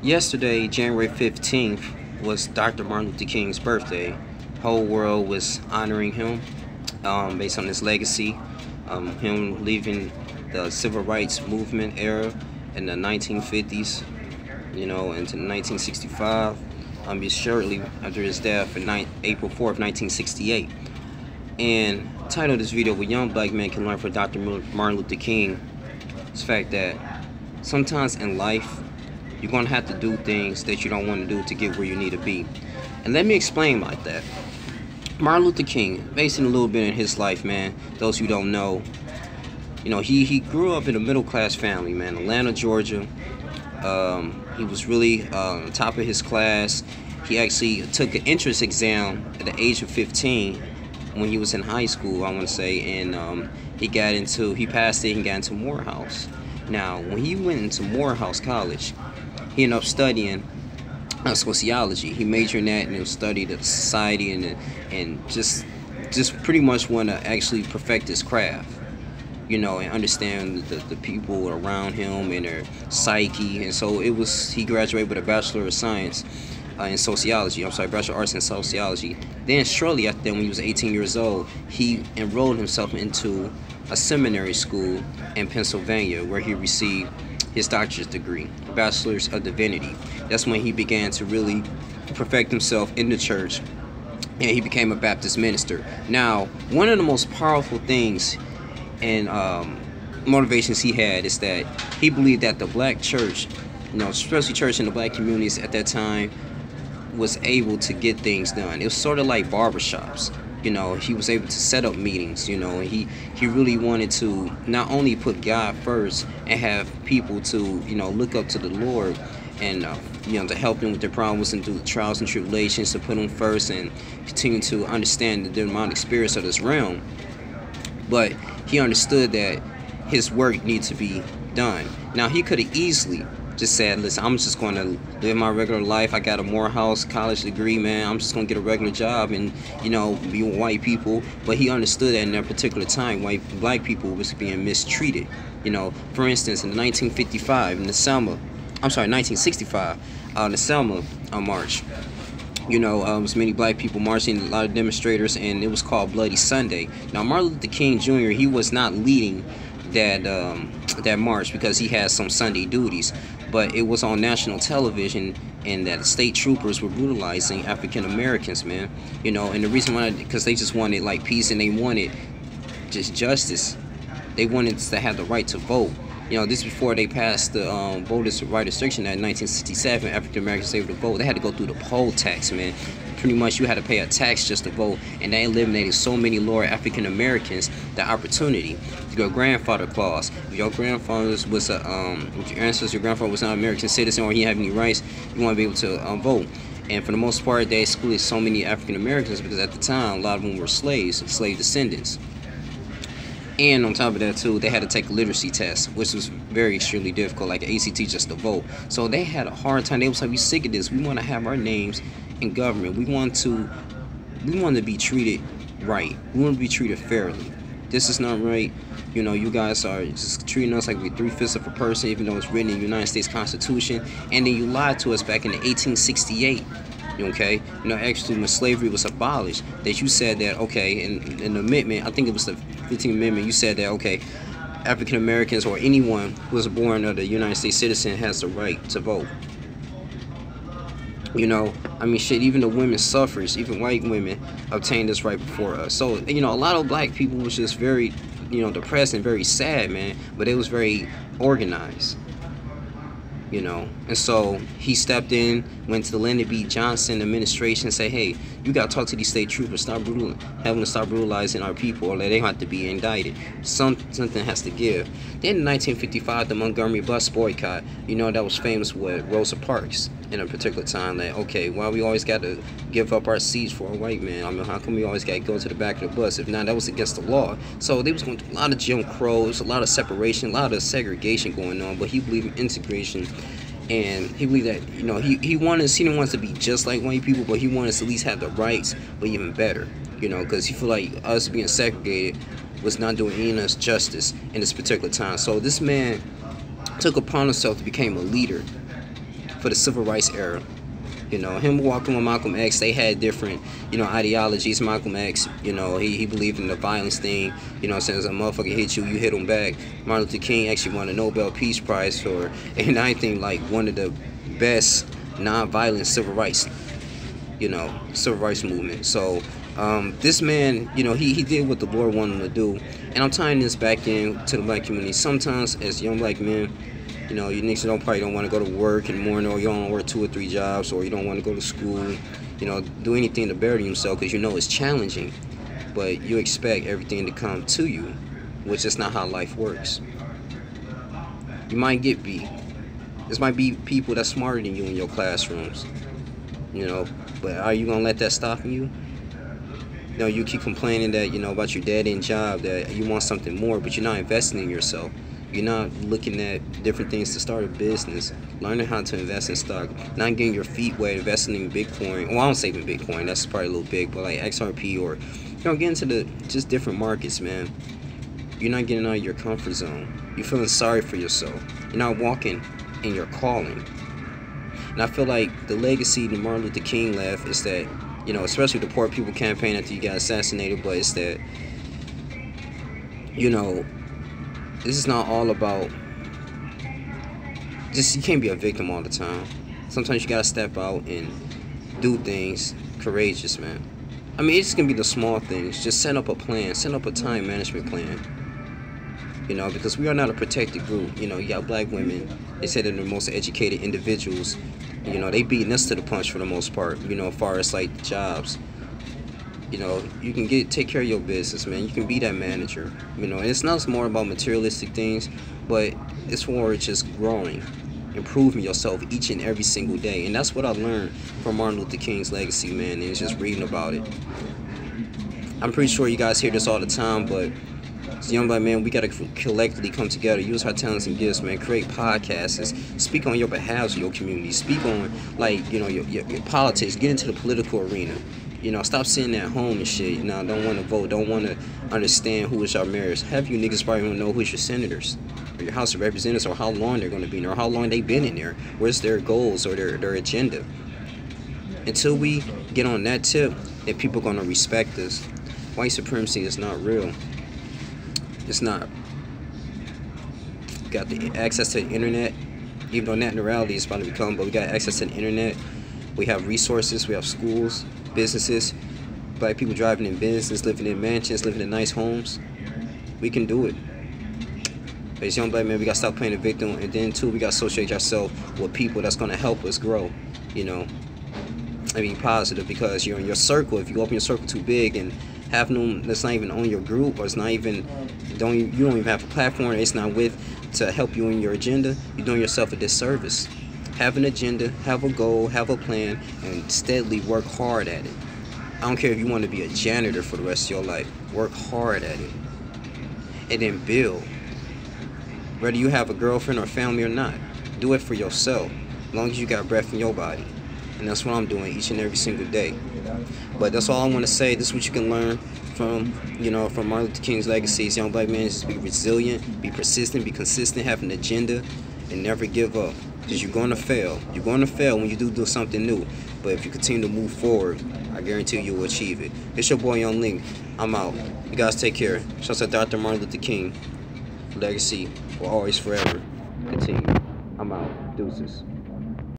Yesterday, January 15th, was Dr. Martin Luther King's birthday. Whole world was honoring him based on his legacy, him leaving the civil rights movement era in the 1950s, into 1965, shortly after his death in April 4th, 1968. And the title of this video, what young black men can learn from Dr. Martin Luther King, is the fact that sometimes in life, you're going to have to do things that you don't want to do to get where you need to be. And let me explain like that. Martin Luther King, basing a little bit in his life, man, those who don't know, he grew up in a middle-class family, man, Atlanta, Georgia. He was really top of his class. He actually took an entrance exam at the age of 15 when he was in high school, I want to say, and he passed it and got into Morehouse. Now, when he went into Morehouse College, he ended up studying sociology. He majored in that and studied the society and just pretty much want to actually perfect his craft, and understand the people around him and their psyche. And so he graduated with a Bachelor of Science in sociology. Bachelor of Arts in sociology. Then shortly after that, when he was 18 years old, he enrolled himself into a seminary school in Pennsylvania where he received his doctorate degree, Bachelor's of Divinity. That's when he began to really perfect himself in the church, and he became a Baptist minister. Now, one of the most powerful things and motivations he had is that he believed that the black church, especially church in the black communities at that time, was able to get things done. It was sort of like barbershops. He was able to set up meetings, and he really wanted to not only put God first and have people to, look up to the Lord and, to help them with their problems and through the trials and tribulations, to put them first and continue to understand the demonic spirits of this realm. But he understood that his work needs to be done. Now, he could have easily just said, listen, I'm just going to live my regular life. I got a Morehouse college degree, man. I'm just going to get a regular job and, be with white people. But he understood that in that particular time, black people was being mistreated. For instance, in 1965, in the Selma, 1965, the Selma March, was many black people marching, a lot of demonstrators, and it was called Bloody Sunday. Now, Martin Luther King Jr., he was not leading that march because he had some Sunday duties, but it was on national television, and that state troopers were brutalizing African Americans, man. And the reason why, because they just wanted like peace and they wanted just justice. They wanted to have the right to vote. This before they passed the Voters' Right Restriction Act in 1967. African Americans able to vote. They had to go through the poll tax, man. Pretty much you had to pay a tax just to vote, and that eliminated so many lower African Americans the opportunity. Your grandfather clause. If your grandfather was if your ancestor, your grandfather was not an American citizen or he didn't have any rights, you want to be able to vote. And for the most part, they excluded so many African Americans because at the time a lot of them were slave descendants. And on top of that too, they had to take a literacy test, which was very extremely difficult, like an ACT just to vote. So they had a hard time. They was like, we sick of this. We want to have our names in government. We want to be treated right. We want to be treated fairly. This is not right. You guys are just treating us like we're 3/5 of a person, even though it's written in the United States Constitution. And then you lied to us back in 1868. Okay, actually when slavery was abolished, that you said that, okay, in the amendment, I think it was the 15th Amendment, you said that, okay, African Americans or anyone who was born of a United States citizen has the right to vote. Shit, even the women suffrage, even white women obtained this right before us. So, a lot of black people was just very, depressed and very sad, man, but it was very organized. And so he stepped in, went to the Lyndon B. Johnson administration, and said, hey, you got to talk to these state troopers, stop brutalizing our people, or they have to be indicted. Something has to give. Then in 1955, the Montgomery bus boycott, that was famous with Rosa Parks in a particular time. Like, okay, why we always got to give up our seats for a white man? How come we always got to go to the back of the bus? If not, that was against the law. So they was going through a lot of Jim Crow, there was a lot of separation, a lot of segregation going on, but he believed in integration. And he believed that, he didn't want to be just like white people, but he wanted us to at least have the rights, but even better, because he feel like us being segregated was not doing any of us justice in this particular time. So this man took upon himself to become a leader for the civil rights era. You know, him walking with Malcolm X, they had different, you know, ideologies. Malcolm X, you know, he believed in the violence thing. You know, since a motherfucker hit you, you hit him back. Martin Luther King actually won a Nobel Peace Prize for, and I think, like, one of the best non-violent civil rights, you know, civil rights movement. So this man, you know, he did what the Lord wanted him to do. And I'm tying this back in to the black community. Sometimes as young black men, you know, you niggas probably don't want to go to work and more, or you don't work 2 or 3 jobs, or you don't want to go to school, you know, do anything to better yourself because you know it's challenging. But you expect everything to come to you, which is not how life works. You might get beat. This might be people that's smarter than you in your classrooms, you know, but are you going to let that stop you? You know, you keep complaining that, you know, about your dead-end job, that you want something more, but you're not investing in yourself. You're not looking at different things to start a business, learning how to invest in stock, not getting your feet wet, investing in Bitcoin. Well, I don't say even Bitcoin, that's probably a little big, but like XRP, or, you know, get into the just different markets, man. You're not getting out of your comfort zone. You're feeling sorry for yourself. You're not walking in your calling. And I feel like the legacy that Martin Luther King left is that, you know, especially the Poor People campaign after he got assassinated, but it's that, you know, this is not all about just, you can't be a victim all the time. Sometimes you gotta step out and do things courageous, man. I mean, it's gonna be the small things. Just set up a plan, set up a time management plan. You know, because we are not a protected group. You know, you got black women, they say they're the most educated individuals. You know, they beating us to the punch for the most part, you know, as far as like jobs. You know, you can take care of your business, man. You can be that manager. You know, and it's not more about materialistic things, but it's for just growing, improving yourself each and every single day. And that's what I learned from Martin Luther King's legacy, man, and it's just reading about it. I'm pretty sure you guys hear this all the time, but as young black men, we gotta collectively come together, use our talents and gifts, man. Create podcasts, speak on your behalf of your community, speak on, like, you know, your politics. Get into the political arena. You know, stop sitting at home and shit. You know, don't want to vote, don't want to understand who is your mayors. Have you niggas probably don't know who's your senators, or your House of Representatives, or how long they're going to be in there, or how long they've been in there. Where's their goals or their agenda? Until we get on that tip, that people are going to respect us. White supremacy is not real. It's not. We got the access to the internet, even though net neutrality is about to become, but we got access to the internet. We have resources, we have schools, businesses, black people driving in business, living in mansions, living in nice homes. We can do it. But as young black men, we gotta stop playing the victim, and then too, we gotta associate ourselves with people that's gonna help us grow, you know, and be positive, because you're in your circle. If you open your circle too big and have no, that's not even on your group, or it's not even, you don't even have a platform, it's not with to help you in your agenda, you're doing yourself a disservice. Have an agenda, have a goal, have a plan, and steadily work hard at it. I don't care if you want to be a janitor for the rest of your life. Work hard at it. And then build. Whether you have a girlfriend or family or not, do it for yourself, as long as you got breath in your body. And that's what I'm doing each and every single day. But that's all I want to say. This is what you can learn from, you know, from Martin Luther King's legacy. As young black men, just be resilient, be persistent, be consistent, have an agenda, and never give up. Because you're going to fail. You're going to fail when you do something new. But if you continue to move forward, I guarantee you will achieve it. It's your boy, Young Link. I'm out. You guys take care. Shouts out Dr. Martin Luther King. Legacy will always, forever continue. I'm out. Deuces.